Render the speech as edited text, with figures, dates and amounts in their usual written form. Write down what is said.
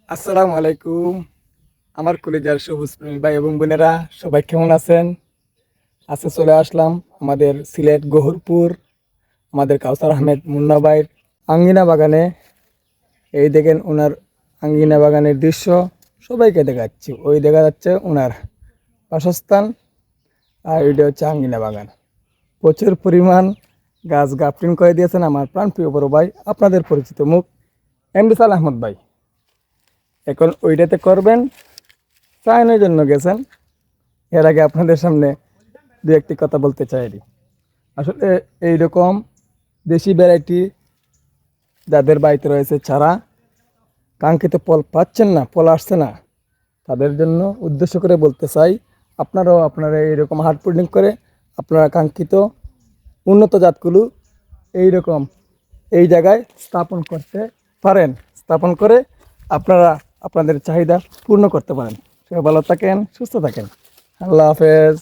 আসসালামু আলাইকুম। আমার কলেজের সবুজ প্রেমী ভাই এবং বোনেরা সবাই কেমন আছেন? আজকে চলে আসলাম আমাদের সিলেট গহরপুর, আমাদের কাউসার আহমেদ মুন্না ভাইয়ের আঙ্গিনা বাগানে। এই দেখেন ওনার আঙ্গিনা বাগানের দৃশ্য সবাইকে দেখাচ্ছি। ওই দেখা যাচ্ছে ওনার বাসস্থান, আর এটা হচ্ছে আঙ্গিনা বাগান। প্রচুর পরিমাণ গাছ গাফটিং করে দিয়েছেন আমার প্রাণপ্রিয় বড় ভাই, আপনাদের পরিচিত মুখ এমডি সাল আহমদ ভাই। এখন ওইটাতে করবেন চায়নের জন্য গেছেন। এর আগে আপনাদের সামনে দু একটি কথা বলতে চাই। আসলে এইরকম দেশি ভ্যারাইটি যাদের বাড়িতে রয়েছে চারা, কাঙ্ক্ষিত ফল পাচ্ছেন না, ফল আসছে না, তাদের জন্য উদ্দেশ্য করে বলতে চাই, আপনারা এইরকম হার্ড পুডিং করে আপনারা কাঙ্ক্ষিত উন্নত জাতগুলো এইরকম এই জায়গায় স্থাপন করতে পারেন। স্থাপন করে আপনারা আপনাদের চাহিদা পূর্ণ করতে পারেন। সবাই ভালো থাকেন, সুস্থ থাকেন। আল্লাহ হাফেজ।